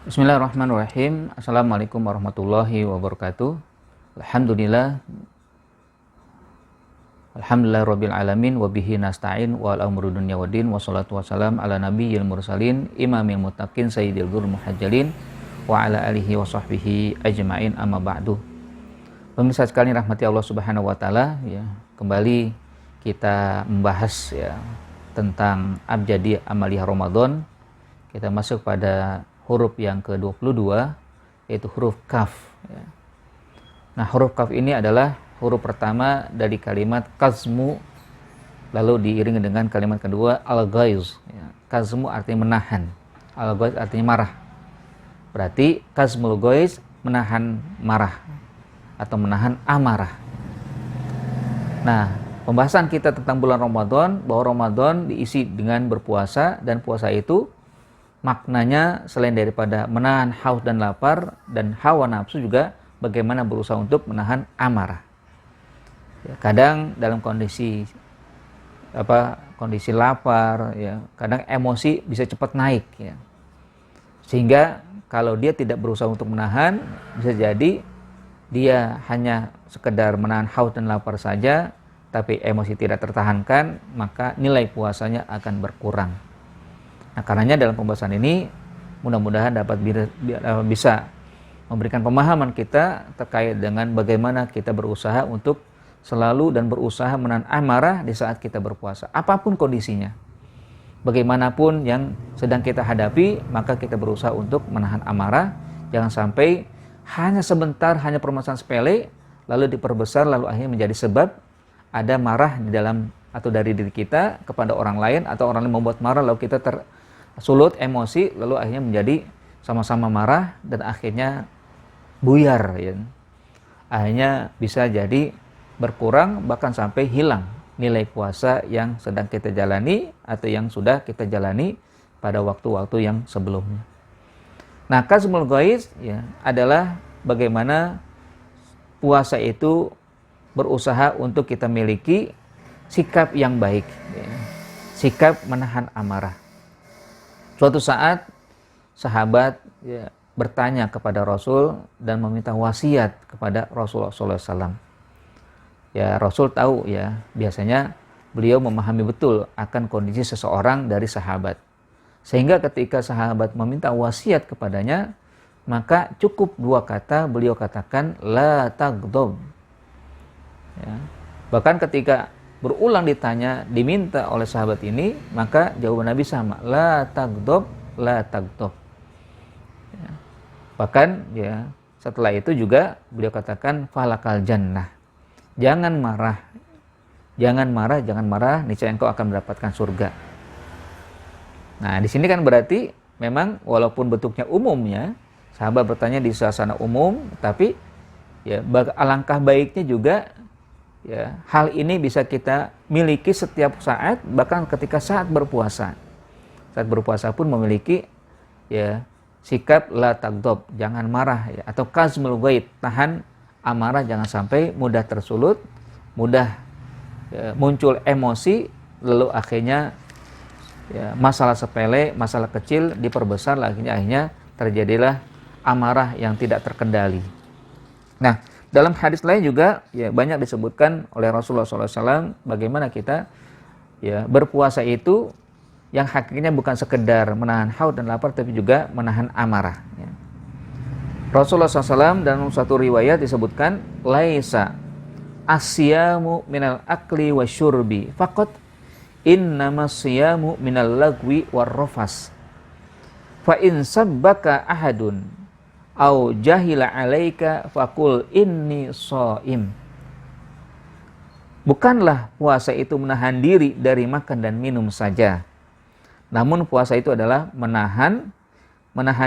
Bismillahirrahmanirrahim. Assalamualaikum warahmatullahi wabarakatuh. Alhamdulillah. Alhamdulillah rabbil alamin wa bihi nasta'in wa al-amru dunya waddin wa salatu wassalam ala nabiyyil mursalin imamil muttaqin sayyidil ghurril muhajjalin wa ala alihi wa sahbihi ajmain amma ba'du. Pemirsa sekalian rahmati Allah Subhanahu wa taala, ya, kembali kita membahas ya tentang abjadi amaliyah Ramadan. Kita masuk pada huruf yang ke-22, yaitu huruf kaf. Nah, huruf kaf ini adalah huruf pertama dari kalimat kazmu, lalu diiringi dengan kalimat kedua al-ghaiz. Kazmu artinya menahan, al-ghaiz artinya marah. Berarti kazmul ghaiz, menahan marah atau menahan amarah. Nah, pembahasan kita tentang bulan Ramadan, bahwa Ramadan diisi dengan berpuasa, dan puasa itu maknanya selain daripada menahan haus dan lapar dan hawa nafsu, juga bagaimana berusaha untuk menahan amarah. Ya, kadang dalam kondisi lapar, ya, kadang emosi bisa cepat naik, ya. Sehingga kalau dia tidak berusaha untuk menahan, bisa jadi dia hanya sekedar menahan haus dan lapar saja, tapi emosi tidak tertahankan, maka nilai puasanya akan berkurang. Nah, karenanya dalam pembahasan ini mudah-mudahan dapat bisa memberikan pemahaman kita terkait dengan bagaimana kita berusaha untuk selalu dan berusaha menahan amarah di saat kita berpuasa. Apapun kondisinya, bagaimanapun yang sedang kita hadapi, maka kita berusaha untuk menahan amarah. Jangan sampai hanya sebentar, hanya permasalahan sepele, lalu diperbesar, lalu akhirnya menjadi sebab ada marah di dalam atau dari diri kita kepada orang lain, atau orang lain membuat marah, lalu kita tersulut emosi, lalu akhirnya menjadi sama-sama marah dan akhirnya buyar, ya. Akhirnya bisa jadi berkurang, bahkan sampai hilang nilai puasa yang sedang kita jalani atau yang sudah kita jalani pada waktu-waktu yang sebelumnya. Nah, kazmul ghaiz, ya, adalah bagaimana puasa itu berusaha untuk kita miliki sikap yang baik, ya. Sikap menahan amarah. Suatu saat sahabat, ya, bertanya kepada Rasul dan meminta wasiat kepada Rasulullah SAW. Ya, Rasul tahu, ya, biasanya beliau memahami betul akan kondisi seseorang dari sahabat. Sehingga ketika sahabat meminta wasiat kepadanya, maka cukup dua kata beliau katakan, la taghdab. Ya. Bahkan ketika berulang ditanya, diminta oleh sahabat ini, maka jawaban Nabi sama, la taghdab, la taghdab. Ya. Bahkan, ya, setelah itu juga beliau katakan falakal jannah. Jangan marah, jangan marah, niscaya engkau akan mendapatkan surga. Nah, di sini kan berarti memang walaupun bentuknya umumnya, sahabat bertanya di suasana umum, tapi ya alangkah baiknya juga, ya, hal ini bisa kita miliki setiap saat, bahkan ketika saat berpuasa. Saat berpuasa pun memiliki, ya, sikap la taghdab, jangan marah, ya, atau kazmul ghaiz, tahan amarah, jangan sampai mudah tersulut, mudah, ya, muncul emosi, lalu akhirnya, ya, masalah sepele, masalah kecil diperbesar, akhirnya terjadilah amarah yang tidak terkendali. Nah, dalam hadis lain juga, ya, banyak disebutkan oleh Rasulullah SAW bagaimana kita, ya, berpuasa itu yang hakikatnya bukan sekedar menahan haus dan lapar, tapi juga menahan amarah, ya. Rasulullah SAW dalam suatu riwayat disebutkan, laisa asyamu minal akli wa syurbi faqat innama siyamu minal lagwi war rafas fa in sabbaka ahadun au jahila alaika faqul inni shaim. Bukanlah puasa itu menahan diri dari makan dan minum saja, namun puasa itu adalah menahan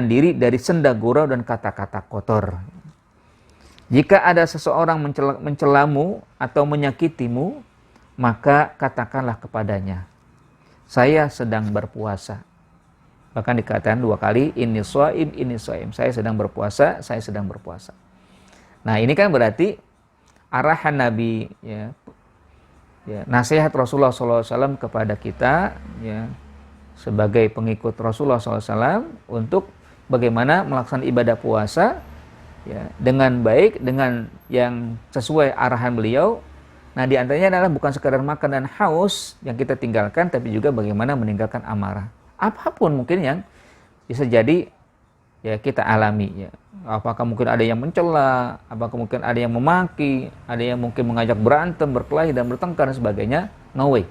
diri dari senda gurau dan kata-kata kotor. Jika ada seseorang mencelamu atau menyakitimu, maka katakanlah kepadanya, saya sedang berpuasa. Bahkan dikatakan dua kali, inni shaim, saya sedang berpuasa, saya sedang berpuasa. Nah, ini kan berarti arahan Nabi, ya, nasihat Rasulullah SAW kepada kita, ya, sebagai pengikut Rasulullah SAW untuk bagaimana melaksanakan ibadah puasa ya dengan baik, dengan yang sesuai arahan beliau. Nah, di antaranya adalah bukan sekadar makan dan haus yang kita tinggalkan, tapi juga bagaimana meninggalkan amarah. Apapun mungkin yang bisa jadi ya kita alami ya. Apakah mungkin ada yang mencela, apakah mungkin ada yang memaki, ada yang mungkin mengajak berantem, berkelahi dan bertengkar dan sebagainya. No way.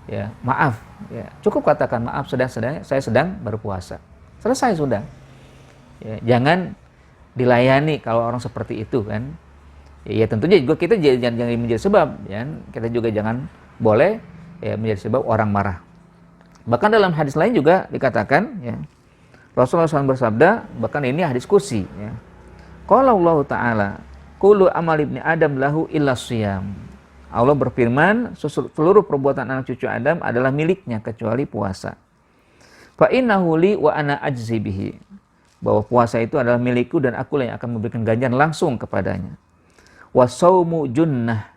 Ya, maaf ya. Cukup katakan maaf, saya sedang berpuasa. Selesai sudah. Ya, jangan dilayani kalau orang seperti itu kan. Ya, tentunya juga kita jangan menjadi sebab ya. Kita juga jangan boleh ya menjadi sebab orang marah. Bahkan dalam hadis lain juga dikatakan ya, Rasulullah SAW bersabda, bahkan ini hadis kursi ya. Qala Allah Ta'ala, kullu amal ibni Adam lahu illa shiyam. Allah berfirman, seluruh perbuatan anak cucu Adam adalah miliknya kecuali puasa. Fa innahu li wa ana ajzi bihi. Bahwa puasa itu adalah milikku dan aku yang akan memberikan ganjaran langsung kepadanya. Wa shaumu junnah.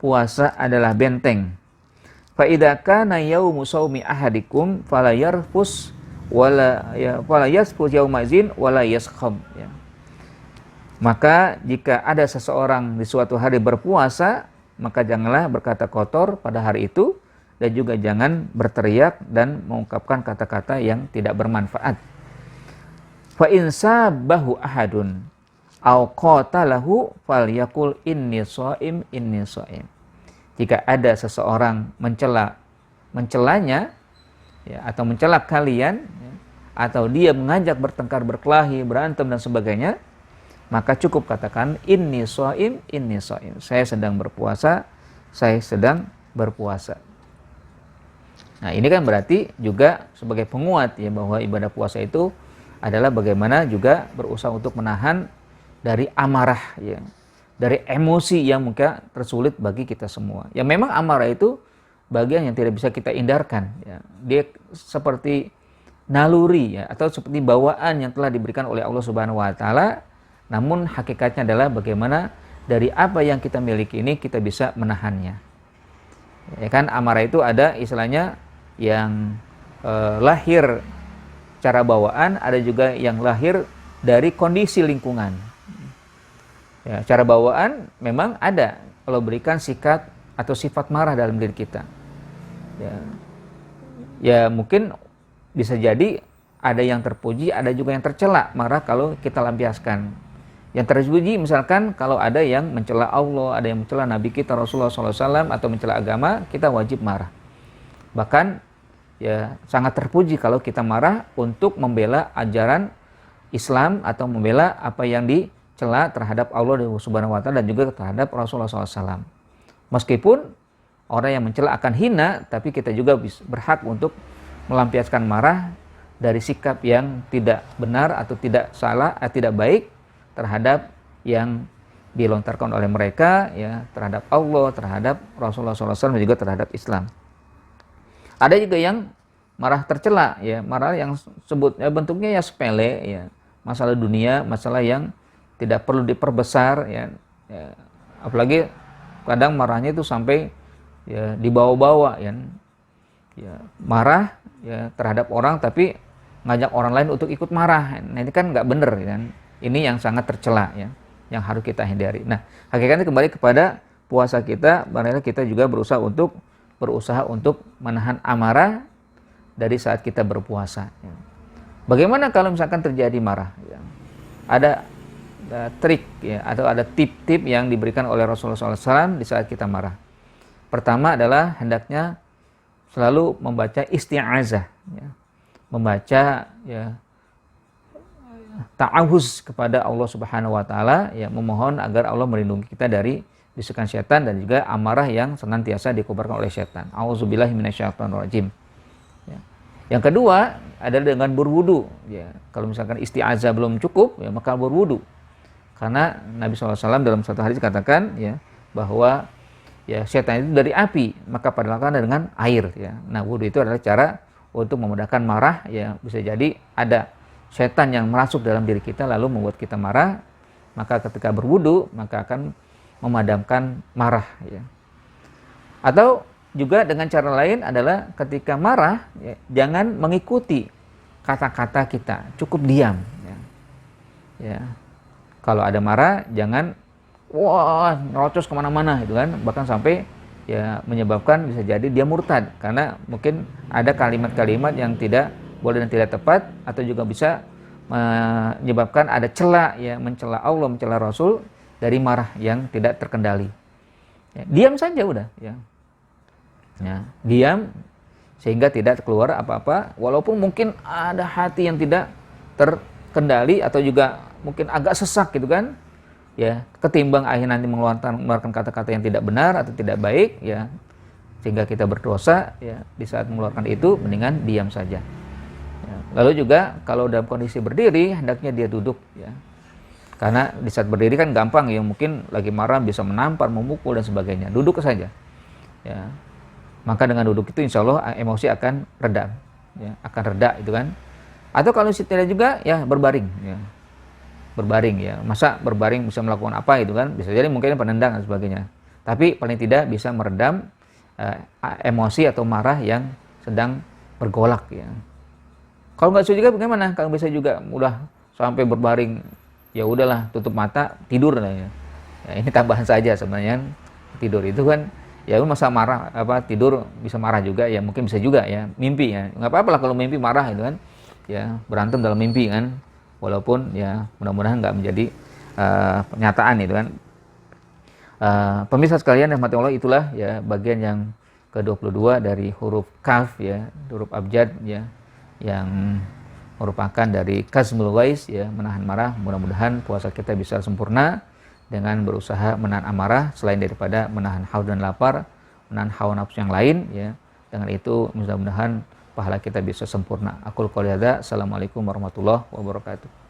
Puasa adalah benteng. Fa idza kana yaumu shaumi ahadikum fala yarfus wala yasfus yaumazin wala yaskhab ya. Maka jika ada seseorang di suatu hari berpuasa, maka janganlah berkata kotor pada hari itu dan juga jangan berteriak dan mengungkapkan kata-kata yang tidak bermanfaat. Fa in sabahu ahadun aw qatalahu falyaqul inni shaim inni shaim. Jika ada seseorang mencelanya ya, atau mencela kalian ya, atau dia mengajak bertengkar, berkelahi, berantem dan sebagainya, maka cukup katakan inni shaim. Saya sedang berpuasa. Nah, ini kan berarti juga sebagai penguat ya bahwa ibadah puasa itu adalah bagaimana juga berusaha untuk menahan dari amarah ya, dari emosi yang mungkin tersulit bagi kita semua. Ya memang amarah itu bagian yang tidak bisa kita hindarkan ya. Dia seperti naluri ya, atau seperti bawaan yang telah diberikan oleh Allah Subhanahu wa taala. Namun hakikatnya adalah bagaimana dari apa yang kita miliki ini kita bisa menahannya. Ya kan, amarah itu ada istilahnya yang lahir cara bawaan, ada juga yang lahir dari kondisi lingkungan. Ya, cara bawaan memang ada kalau berikan sikap atau sifat marah dalam diri kita. Ya mungkin bisa jadi ada yang terpuji, ada juga yang tercela marah kalau kita lampiaskan. Yang terpuji misalkan kalau ada yang mencela Allah, ada yang mencela Nabi kita Rasulullah SAW atau mencela agama, kita wajib marah. Bahkan ya sangat terpuji kalau kita marah untuk membela ajaran Islam atau membela apa yang dicela terhadap Allah Subhanahu wa taala dan juga terhadap Rasulullah SAW. Meskipun orang yang mencela akan hina, tapi kita juga berhak untuk melampiaskan marah dari sikap yang tidak benar atau tidak salah, tidak baik terhadap yang dilontarkan oleh mereka ya, terhadap Allah, terhadap Rasulullah SAW dan juga terhadap Islam. Ada juga yang marah tercela ya, marah yang sebutnya bentuknya ya sepele ya, masalah dunia, masalah yang tidak perlu diperbesar ya. Apalagi kadang marahnya itu sampai ya dibawa-bawa ya. Marah ya terhadap orang tapi ngajak orang lain untuk ikut marah. Nah, ini kan nggak bener kan. Ini yang sangat tercela ya, yang harus kita hindari. Nah, hakikatnya kembali kepada puasa kita, barangkali kita juga berusaha untuk menahan amarah dari saat kita berpuasa. Ya. Bagaimana kalau misalkan terjadi marah? Ya. Ada trik ya, atau ada tip-tip yang diberikan oleh Rasulullah SAW di saat kita marah. Pertama adalah hendaknya selalu membaca isti'azah, ya. Membaca ya ta'awuz kepada Allah Subhanahu wa taala ya, memohon agar Allah melindungi kita dari bisikan setan dan juga amarah yang senantiasa dikobarkan oleh setan. Auzubillahi minasyaitonirrajim. Ya. Yang kedua adalah dengan berwudu ya. Kalau misalkan isti'azah belum cukup ya, maka berwudu. Karena Nabi SAW dalam satu hadis katakan ya bahwa ya setan itu dari api, maka padamkan dengan air ya. Nah, wudu itu adalah cara untuk memudahkan marah ya. Bisa jadi ada setan yang masuk dalam diri kita lalu membuat kita marah, maka ketika berwudu maka akan memadamkan marah ya. Atau juga dengan cara lain adalah ketika marah ya, jangan mengikuti kata-kata kita, cukup diam Ya, kalau ada marah jangan wah ngerocos kemana-mana gitu kan, bahkan sampai ya menyebabkan bisa jadi dia murtad karena mungkin ada kalimat-kalimat yang tidak boleh dan tidak tepat, atau juga bisa menyebabkan ada cela, ya, mencela Allah, mencela Rasul dari marah yang tidak terkendali. Ya, diam saja udah, ya. Ya, diam sehingga tidak keluar apa-apa, walaupun mungkin ada hati yang tidak terkendali atau juga mungkin agak sesak gitu kan, ya, ketimbang akhirnya nanti mengeluarkan kata-kata yang tidak benar atau tidak baik, ya, sehingga kita berdosa, ya, di saat mengeluarkan itu mendingan diam saja. Ya, lalu juga kalau dalam kondisi berdiri hendaknya dia duduk, ya, karena di saat berdiri kan gampang ya, mungkin lagi marah bisa menampar, memukul dan sebagainya. Duduk saja, ya. Maka dengan duduk itu insya Allah emosi akan reda, ya, akan reda itu kan. Atau kalau tidak juga ya berbaring, ya, berbaring, ya. Masa berbaring bisa melakukan apa gitu kan? Bisa jadi mungkin penendang dan sebagainya. Tapi paling tidak bisa meredam emosi atau marah yang sedang bergolak, ya. Kalau nggak bisa juga bagaimana? Kalau bisa juga udah sampai berbaring, ya udahlah tutup mata tidur lah, ya. Ya, ini tambahan saja sebenarnya, tidur itu kan ya masa marah apa tidur bisa marah juga, ya mungkin bisa juga ya mimpi, ya nggak apa-apa lah kalau mimpi marah itu kan, ya berantem dalam mimpi kan, walaupun ya mudah-mudahan nggak menjadi pernyataan itu kan. Pemirsa sekalian yang rahmati Allah, itulah ya bagian yang ke-22 dari huruf kaf, ya, huruf abjad, ya, yang merupakan dari kazmul ghaiz, ya, menahan marah. Mudah-mudahan puasa kita bisa sempurna dengan berusaha menahan amarah, selain daripada menahan haus dan lapar, menahan hawa nafsu yang lain, ya. Dengan itu mudah-mudahan pahala kita bisa sempurna. Aqul qouli hadza, assalamualaikum warahmatullahi wabarakatuh.